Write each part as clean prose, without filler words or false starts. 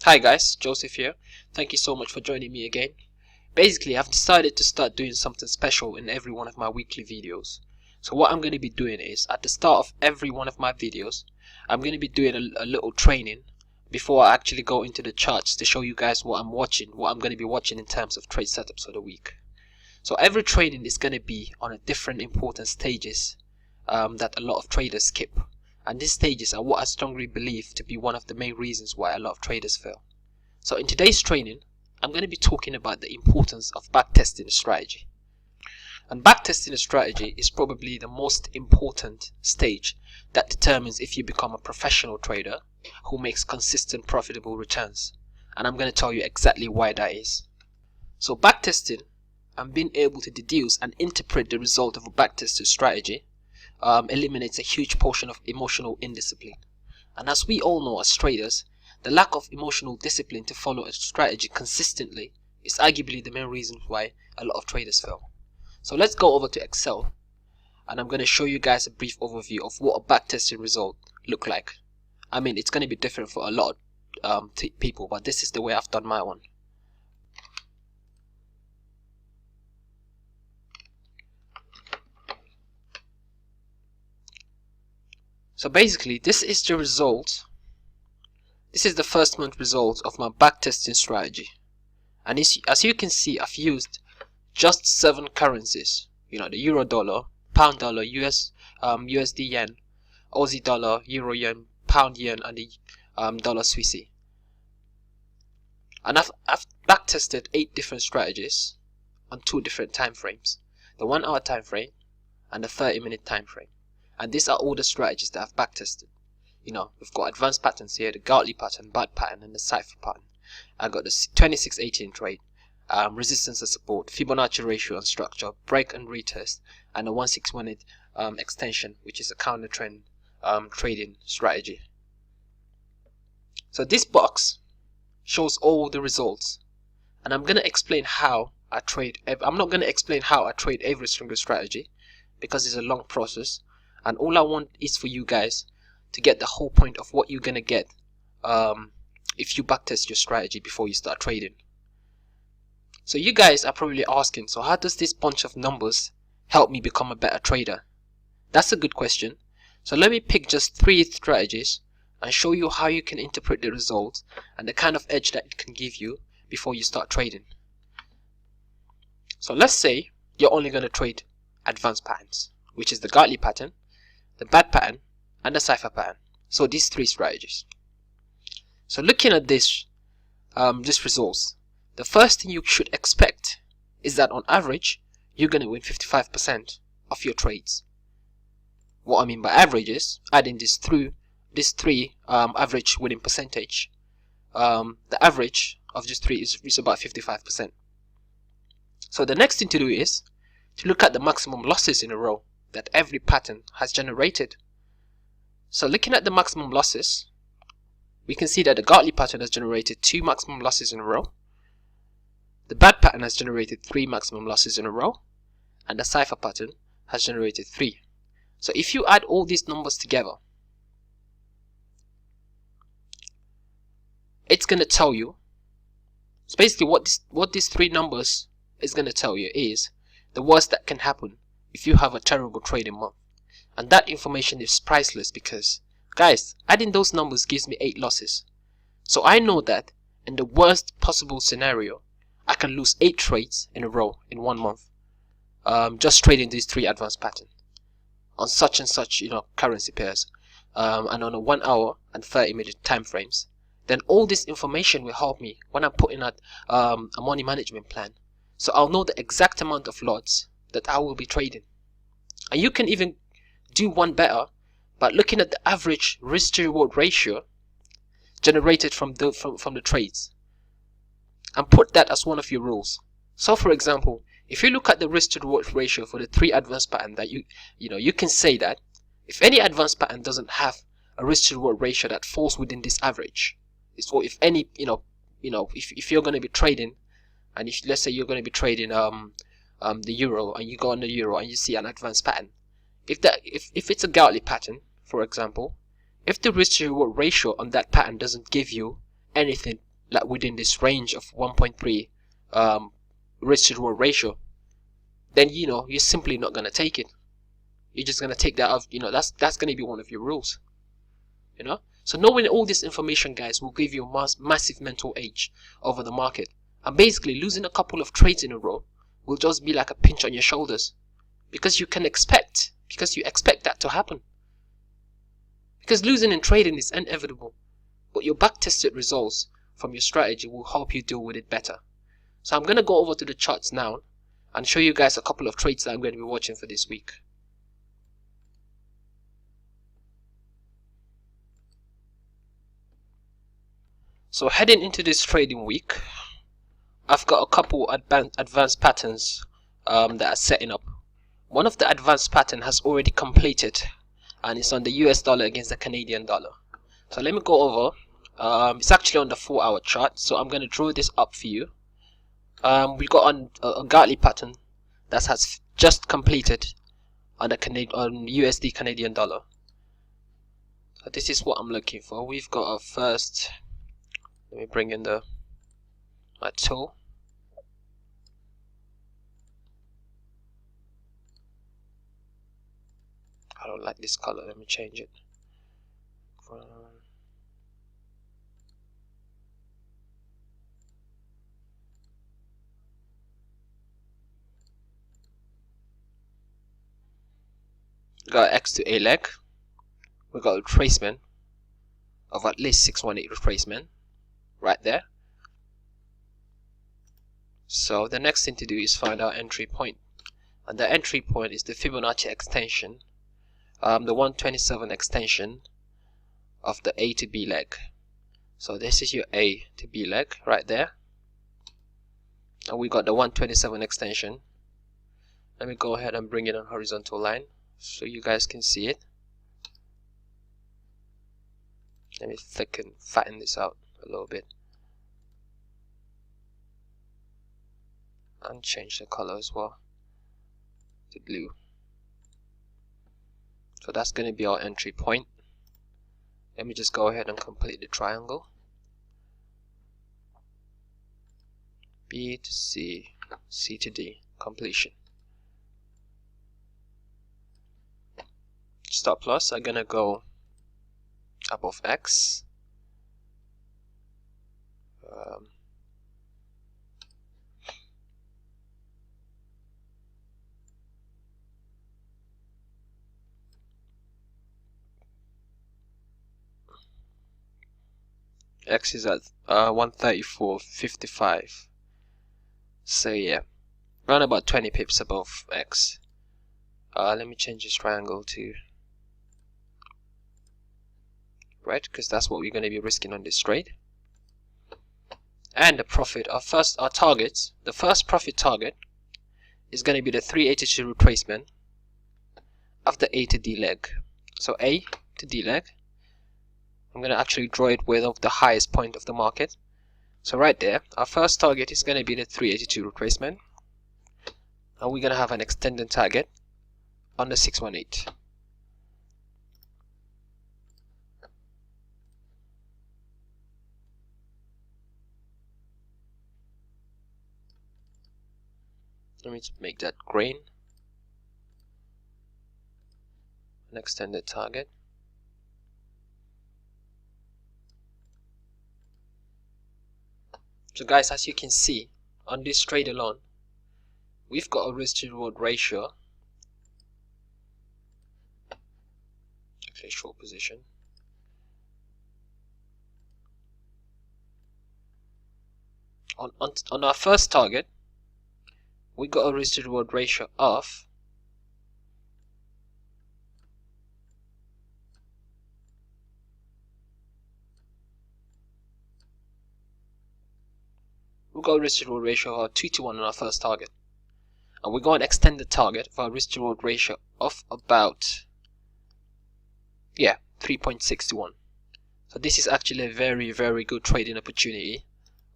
Hi guys, Joseph here. Thank you so much for joining me again. Basically, I've decided to start doing something special in every one of my weekly videos. So what I'm going to be doing is, at the start of every one of my videos, I'm going to be doing a little training before I actually go into the charts to show you guys what I'm going to be watching in terms of trade setups for the week. So every training is going to be on a different important stages that a lot of traders skip. And these stages are what I strongly believe to be one of the main reasons why a lot of traders fail. So in today's training, I'm going to be talking about the importance of backtesting a strategy. And backtesting a strategy is probably the most important stage that determines if you become a professional trader who makes consistent profitable returns. And I'm going to tell you exactly why that is. So backtesting and being able to deduce and interpret the result of a backtested strategy eliminates a huge portion of emotional indiscipline. And as we all know as traders, the lack of emotional discipline to follow a strategy consistently is arguably the main reason why a lot of traders fail. So let's go over to Excel, and I'm going to show you guys a brief overview of what a backtested result look like. I mean, it's going to be different for a lot of people, but this is the way I've done my one. So basically, this is the result. This is the first month result of my backtesting strategy. And as you can see, I've used just 7 currencies. You know, the euro dollar, pound dollar, USD yen, Aussie dollar, euro yen, pound yen, and the dollar Swissy. And I've backtested 8 different strategies on 2 different time frames. The 1 hour time frame and the 30-minute time frame. And these are all the strategies that I've backtested. You know, we've got advanced patterns here, the Gartley pattern, BAT pattern, and the cipher pattern. I got the 2618 trade, resistance and support, Fibonacci ratio and structure, break and retest, and a 1618 extension, which is a counter trend trading strategy. So this box shows all the results, and I'm going to explain how I trade. I'm not going to explain how I trade every single strategy because it's a long process. And all I want is for you guys to get the whole point of what you're going to get if you backtest your strategy before you start trading. So you guys are probably asking, so how does this bunch of numbers help me become a better trader? That's a good question. So let me pick just 3 strategies and show you how you can interpret the results and the kind of edge that it can give you before you start trading. So let's say you're only going to trade advanced patterns, which is the Gartley pattern, the BAT pattern, and the cipher pattern. So these 3 strategies. So looking at this results, the first thing you should expect is that on average you're going to win 55% of your trades. What I mean by average is adding these 3 average winning percentage. The average of these 3 is about 55%. So the next thing to do is to look at the maximum losses in a row that every pattern has generated. So looking at the maximum losses, we can see that the Gartley pattern has generated 2 maximum losses in a row, the BAT pattern has generated 3 maximum losses in a row, and the cipher pattern has generated 3. So if you add all these numbers together, it's going to tell you, so basically what these 3 numbers is going to tell you is the worst that can happen if you have a terrible trading month. And that information is priceless because, guys, adding those numbers gives me 8 losses. So I know that in the worst possible scenario, I can lose 8 trades in a row in 1 month, just trading these 3 advanced patterns on such and such, you know, currency pairs, and on a 1 hour and 30-minute time frames. Then all this information will help me when I'm putting out a money management plan. So I'll know the exact amount of lots that I will be trading. And you can even do one better by looking at the average risk to reward ratio generated from the trades and put that as one of your rules. So for example, if you look at the risk to reward ratio for the 3 advanced patterns, that you can say that if any advanced pattern doesn't have a risk to reward ratio that falls within this average, so if any if you're going to be trading, and if let's say you're going to be trading the euro, and you go on the euro and you see an advanced pattern, if it's a Gartley pattern, for example, if the risk to reward ratio on that pattern doesn't give you anything like within this range of 1.3 risk to reward ratio, then you're simply not gonna take it. You're just gonna take that off. That's gonna be one of your rules. So knowing all this information, guys, will give you a massive mental edge over the market. And basically losing a couple of trades in a row will just be like a pinch on your shoulders, because you expect that to happen. Because losing in trading is inevitable, but your back-tested results from your strategy will help you deal with it better. So I'm going to go over to the charts now and show you guys a couple of trades that I'm going to be watching for this week. So heading into this trading week, I've got a couple advanced patterns that are setting up. One of the advanced pattern has already completed, and it's on the US dollar against the Canadian dollar. So let me go over. It's actually on the 4-hour chart, so I'm going to draw this up for you. We got on a Gartley pattern that has just completed on the USD Canadian dollar. So this is what I'm looking for. We've got our first. Let me bring in my tool. I don't like this color. Let me change it. Got X to A leg. We got a retracement of at least 618 retracement right there. So the next thing to do is find our entry point, and the entry point is the Fibonacci extension, the 127 extension of the A to B leg. So this is your A to B leg right there, and we got the 127 extension. Let me go ahead and bring it on horizontal line so you guys can see it. Let me fatten this out a little bit and change the color as well to blue. So that's going to be our entry point. Let me just go ahead and complete the triangle. B to C, C to D, completion. Stop loss are going to go above X. X is at 134.55. So yeah, around about 20 pips above X. Let me change this triangle to red, because that's what we're going to be risking on this trade. And the profit, our target, the first profit target is going to be the 382 retracement of the A to D leg. So A to D leg, I'm going to actually draw it with the highest point of the market. So right there, our first target is going to be the 382 retracement, and we're going to have an extended target on the 618. Let me make that green. An extended target. So guys, as you can see, on this trade alone, we've got a risk to reward ratio. Actually, short position. On our first target, we got a risk to reward ratio of 2 to 1 on our first target, and we got an extended target for a risk to reward ratio of about 3.6 to 1. So this is actually a very, very good trading opportunity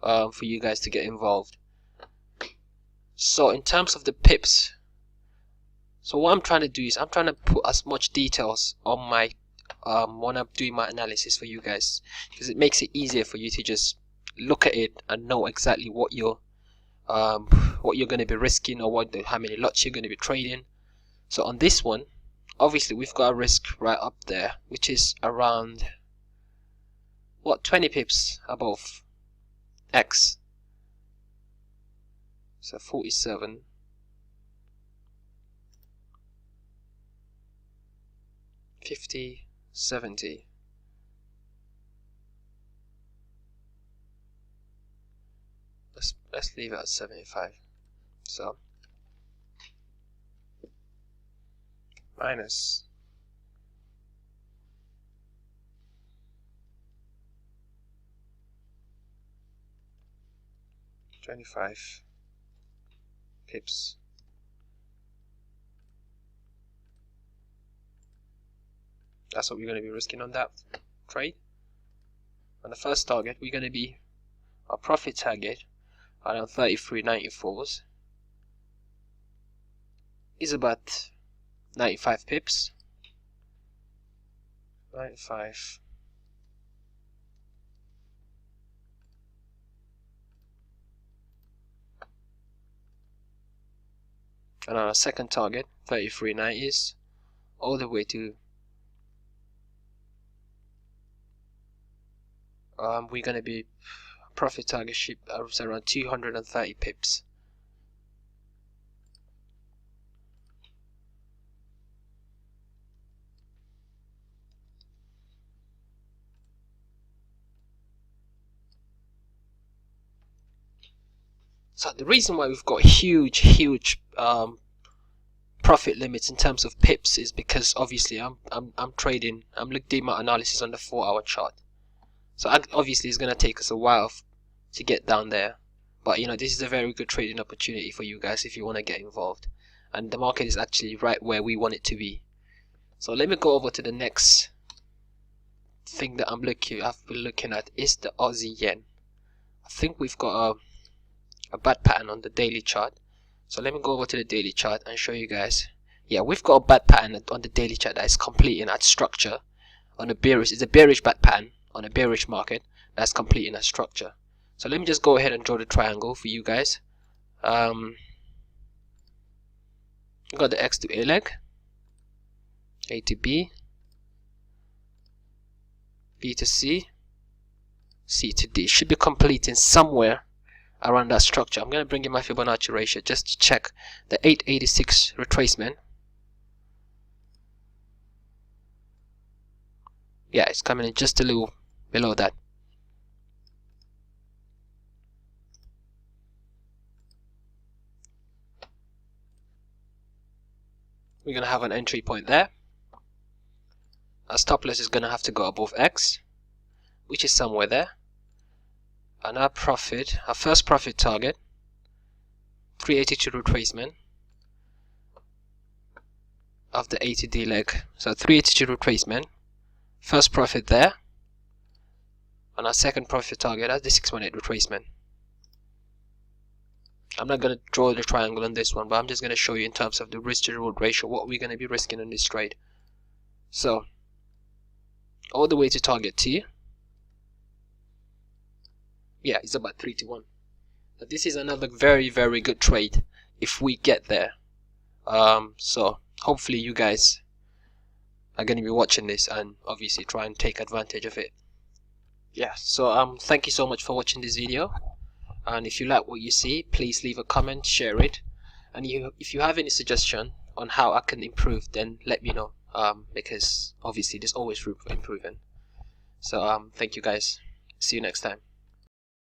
for you guys to get involved. So in terms of the pips, so what I'm trying to do is I'm trying to put as much details on my when I'm doing my analysis for you guys, because it makes it easier for you to just look at it and know exactly what you're going to be risking, or how many lots you're going to be trading. So on this one, obviously we've got a risk right up there, which is around 20 pips above X. So 47, 50, 70. Let's leave it at 75. So minus 25 pips. That's what we're going to be risking on that trade. On the first target, we're going to be our profit target around 33.94s is about 95 pips. 95. And on our second target, 33.90s, all the way to we're going to be profit target ship around 230 pips. So the reason why we've got huge profit limits in terms of pips is because obviously I'm doing my analysis on the 4-hour chart. So obviously it's gonna take us a while to get down there, but this is a very good trading opportunity for you guys if you want to get involved, and the market is actually right where we want it to be. So let me go over to the next thing that I've been looking at is the Aussie yen. I think we've got a bad pattern on the daily chart. So let me go over to the daily chart and show you guys. Yeah, we've got a bad pattern on the daily chart that is completing at structure. On a bearish, it's a bearish bad pattern on a bearish market that's completing a structure. So let me just go ahead and draw the triangle for you guys. We've got the X to A leg, A to B, B to C, C to D. Should be completing somewhere around that structure. I'm going to bring in my Fibonacci ratio just to check the 886 retracement. Yeah, it's coming in just a little below that. We're going to have an entry point there. Our stop loss is going to have to go above X, which is somewhere there. And our first profit target, 382 retracement of the 80D leg. So 382 retracement, first profit there. And our second profit target at the 618 retracement. I'm not going to draw the triangle on this one, but I'm just going to show you in terms of the risk to reward ratio what we're going to be risking in this trade. So all the way to target T. Yeah, it's about 3 to 1. But this is another very good trade if we get there. So hopefully you guys are going to be watching this and obviously try and take advantage of it. Yeah, so thank you so much for watching this video, and if you like what you see, please leave a comment, share it, and if you have any suggestion on how I can improve, then let me know, because obviously there's always room for improving. So thank you guys, see you next time.